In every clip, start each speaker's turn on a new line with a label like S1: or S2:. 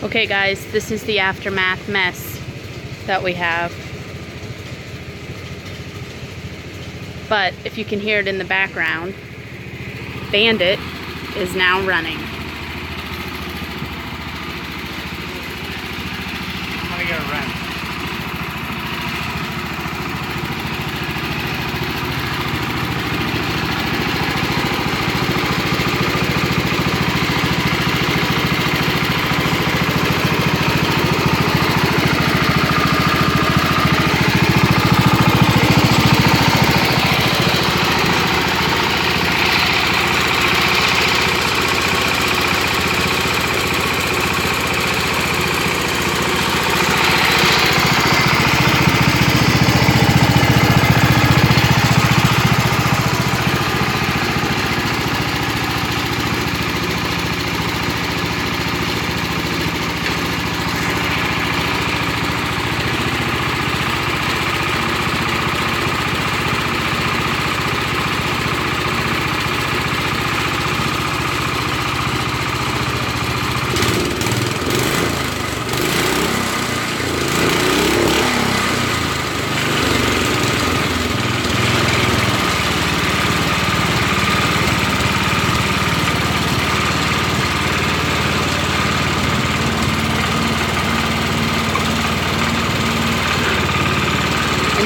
S1: Okay guys, this is the aftermath mess that we have. But if you can hear it in the background, Bandit is now running.
S2: I'm gonna get a wrench.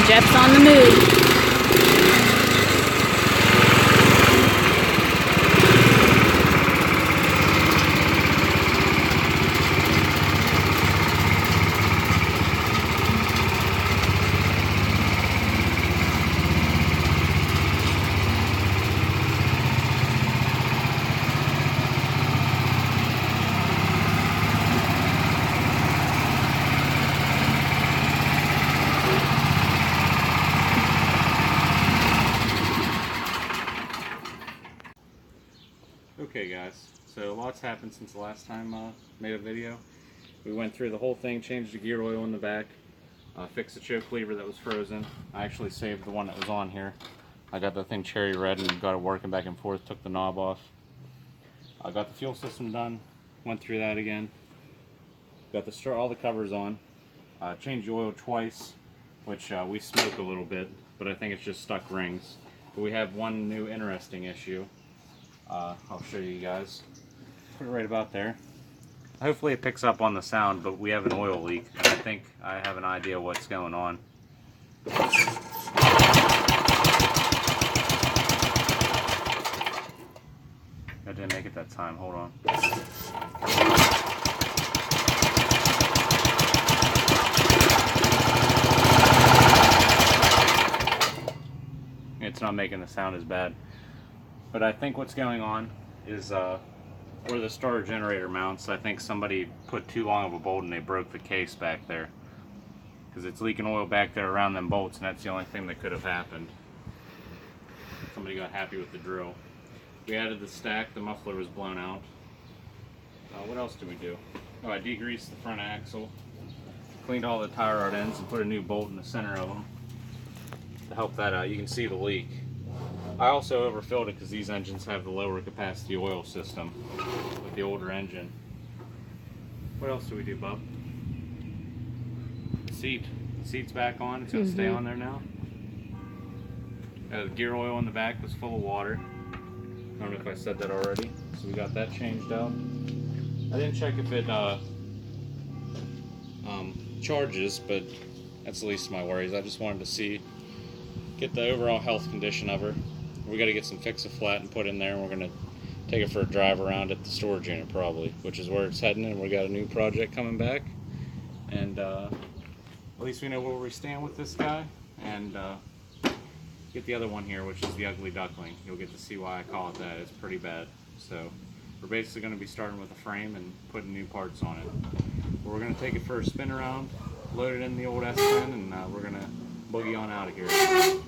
S1: Jeff's on the move.
S2: Okay guys, so lots happened since the last time I made a video. We went through the whole thing, changed the gear oil in the back, fixed the choke lever that was frozen. I actually saved the one that was on here. I got the thing cherry red and got it working back and forth, took the knob off. I got the fuel system done, went through that again. Got all the covers on. Changed the oil twice, which we smoked a little bit, but I think it's just stuck rings. But we have one new interesting issue. I'll show you guys. Put it right about there. Hopefully it picks up on the sound, but we have an oil leak, and I think I have an idea what's going on. I didn't make it that time, hold on. It's not making the sound as bad. But I think what's going on is where the starter generator mounts, I think somebody put too long of a bolt and they broke the case back there. Because it's leaking oil back there around them bolts, and that's the only thing that could have happened. Somebody got happy with the drill. We added the stack, the muffler was blown out. What else did we do? Oh, I degreased the front axle, cleaned all the tire rod ends, and put a new bolt in the center of them to help that out. You can see the leak. I also overfilled it because these engines have the lower capacity oil system with the older engine. What else do we do, bub? The seat's back on. It's going to stay on there now. The gear oil in the back was full of water. I don't know if I said that already. So we got that changed out. I didn't check if it charges, but that's the least of my worries. I just wanted to get the overall health condition of her. We got to get some fix-a-flat and put in there, and we're going to take it for a drive around at the storage unit probably, which is where it's heading, and we got a new project coming back. And at least we know where we stand with this guy, and get the other one here, which is the ugly duckling. You'll get to see why I call it that. It's pretty bad. So we're basically going to be starting with a frame and putting new parts on it. But we're going to take it for a spin around, load it in the old S10, and we're going to boogie on out of here.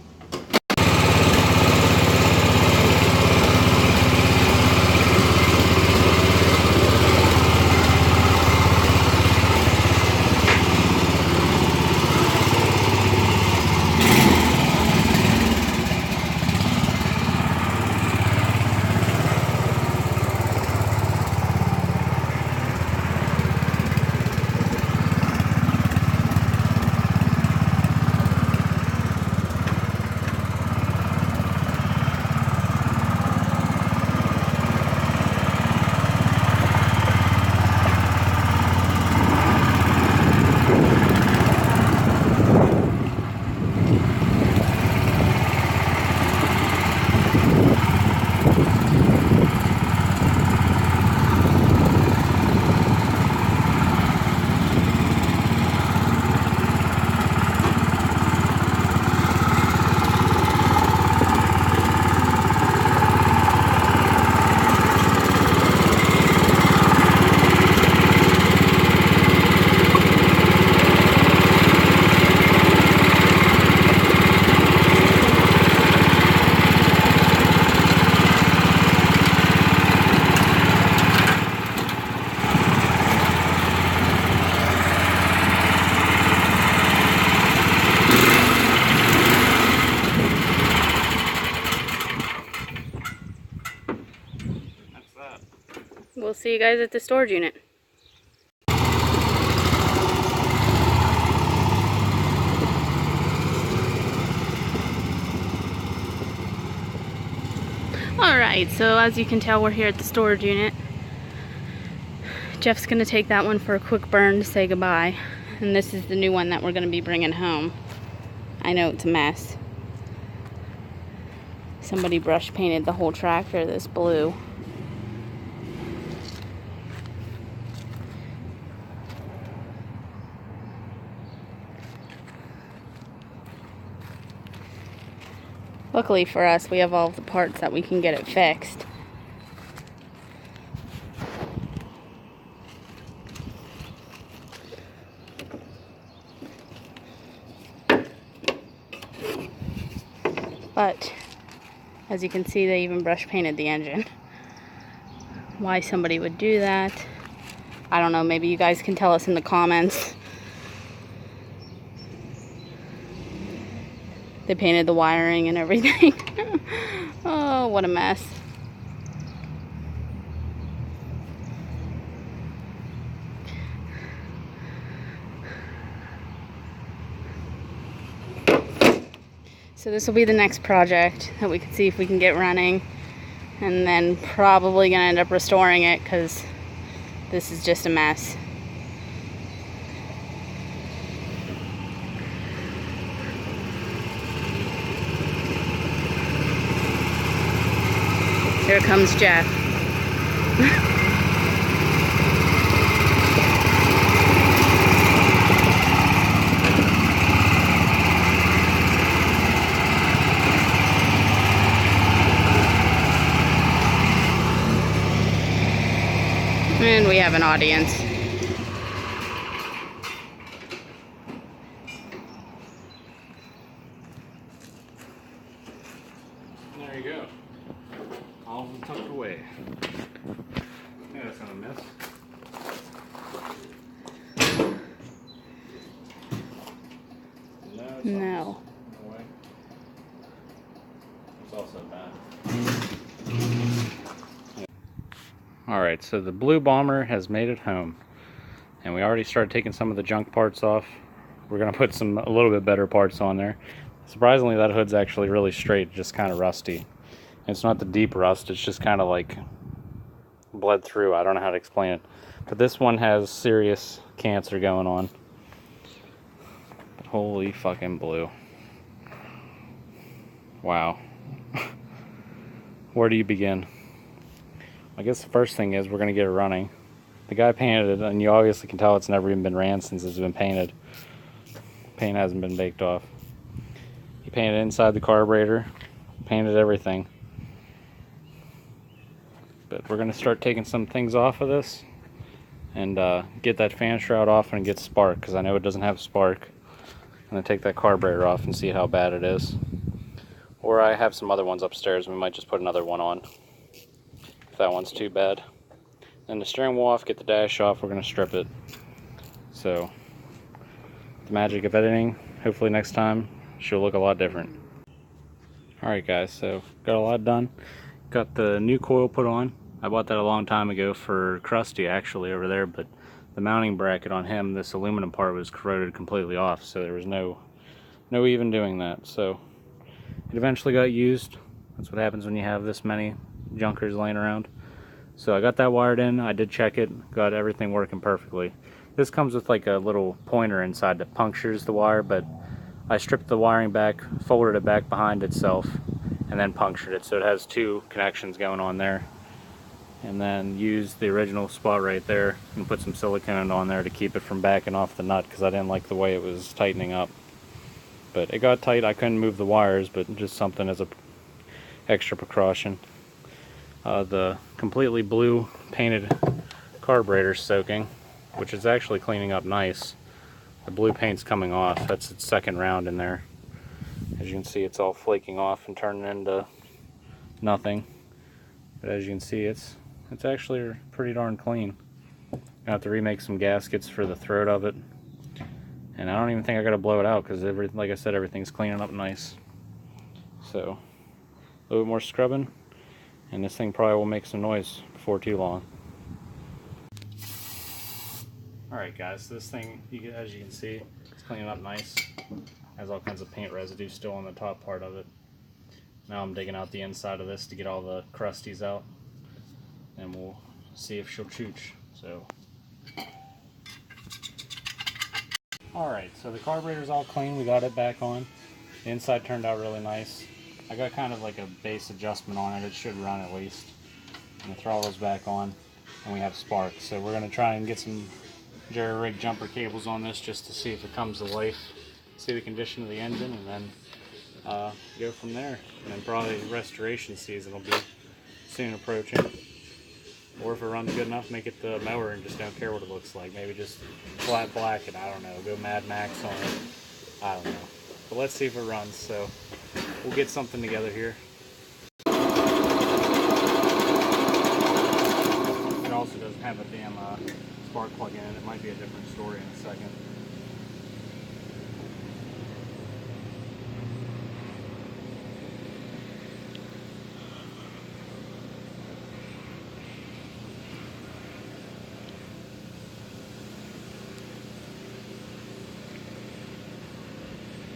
S1: see you guys at the storage unit. Alright, so as you can tell, we're here at the storage unit. Jeff's going to take that one for a quick burn to say goodbye. And this is the new one that we're going to be bringing home. I know it's a mess. Somebody brush painted the whole tractor this blue. Luckily for us, we have all of the parts that we can get it fixed. But, as you can see, they even brush painted the engine. Why somebody would do that, I don't know. Maybe you guys can tell us in the comments. They painted the wiring and everything. Oh, what a mess. So this will be the next project that we can see if we can get running. And then probably gonna end up restoring it because this is just a mess. Here comes Jeff. And we have an audience.
S2: There you go. All of them tucked away. Yeah, that's not a mess.
S1: No.
S2: No way. It's also bad. Alright, so the blue bomber has made it home. And we already started taking some of the junk parts off. We're going to put a little bit better parts on there. Surprisingly, that hood's actually really straight, just kind of rusty. It's not the deep rust, it's just kind of like bled through. I don't know how to explain it. But this one has serious cancer going on. But holy fucking blue. Wow. Where do you begin? I guess the first thing is we're going to get it running. The guy painted it, and you obviously can tell it's never even been ran since it's been painted. Paint hasn't been baked off. He painted inside the carburetor, painted everything. But we're going to start taking some things off of this and get that fan shroud off and get spark, because I know it doesn't have spark. I'm going to take that carburetor off and see how bad it is. Or I have some other ones upstairs, we might just put another one on if that one's too bad. Then the steering wheel off, get the dash off, we're going to strip it. So, the magic of editing, hopefully next time she'll look a lot different. Alright guys, so got a lot done. Got the new coil put on. I bought that a long time ago for Krusty actually over there, but the mounting bracket on him, this aluminum part was corroded completely off, so there was no even doing that. So it eventually got used. That's what happens when you have this many junkers laying around. So I got that wired in, I did check it, got everything working perfectly. This comes with like a little pointer inside that punctures the wire, but I stripped the wiring back, folded it back behind itself, and then punctured it, so it has two connections going on there. And then used the original spot right there and put some silicone on there to keep it from backing off the nut, because I didn't like the way it was tightening up. But it got tight, I couldn't move the wires, but just something as a extra precaution. The completely blue painted carburetor soaking, which is actually cleaning up nice. The blue paint's coming off, that's its second round in there. As you can see, it's all flaking off and turning into nothing. But as you can see, it's actually pretty darn clean. I have to remake some gaskets for the throat of it. And I don't even think I gotta blow it out, because like I said, everything's cleaning up nice. So, a little bit more scrubbing, and this thing probably will make some noise before too long. Alright guys, this thing, as you can see, it's cleaning up nice. Has all kinds of paint residue still on the top part of it. Now I'm digging out the inside of this to get all the crusties out, and we'll see if she'll chooch. So, alright, so the carburetor's all clean, we got it back on. The inside turned out really nice. I got kind of like a base adjustment on it, it should run at least. And the throttle's back on, and we have sparks. So we're going to try and get some jerry rig jumper cables on this just to see if it comes to life, see the condition of the engine, and then go from there. And then probably restoration season will be soon approaching. Or if it runs good enough, make it the mower and just don't care what it looks like. Maybe just flat black it, I don't know, go Mad Max on it, I don't know. But let's see if it runs, so we'll get something together here. It also doesn't have a damn spark plug in it. It might be a different story in a second.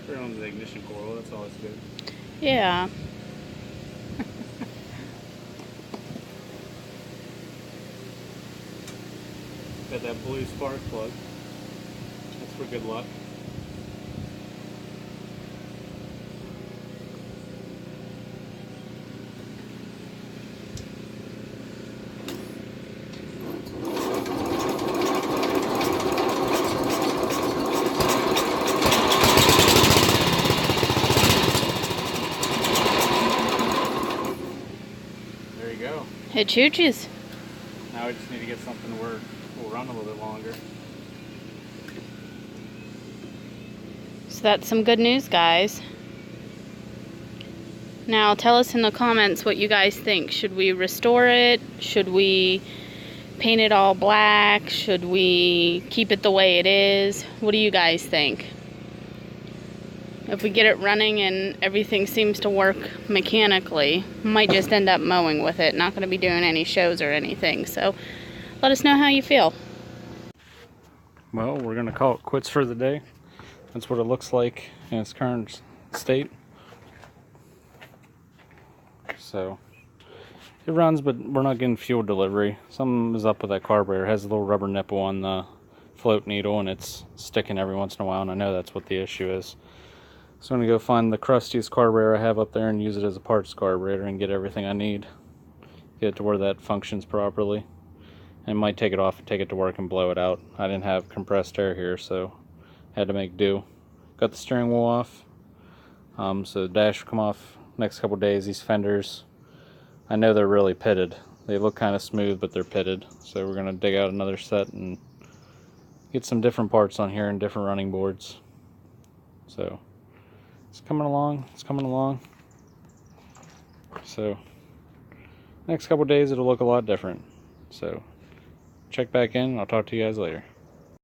S2: Turn on the ignition coil, that's always good.
S1: Yeah.
S2: Got that blue spark plug. That's for good luck. There you go.
S1: It chooches.
S2: Now we just need to get something to work. We'll run a little bit longer.
S1: So that's some good news, guys. Now tell us in the comments what you guys think. Should we restore it? Should we paint it all black? Should we keep it the way it is? What do you guys think? If we get it running and everything seems to work mechanically, might just end up mowing with it. Not going to be doing any shows or anything. So let us know how you feel.
S2: Well, we're going to call it quits for the day. That's what it looks like in its current state. So it runs, but we're not getting fuel delivery. Something is up with that carburetor. It has a little rubber nipple on the float needle, and it's sticking every once in a while, and I know that's what the issue is. So I'm going to go find the crustiest carburetor I have up there and use it as a parts carburetor and get everything I need. Get it to where that functions properly. And might take it off and take it to work and blow it out. I didn't have compressed air here, so had to make do. Got the steering wheel off. So the dash will come off next couple days. These fenders, I know they're really pitted. They look kind of smooth, but they're pitted. So we're going to dig out another set and get some different parts on here and different running boards. So it's coming along. It's coming along. So next couple days it'll look a lot different. So check back in. I'll talk to you guys later.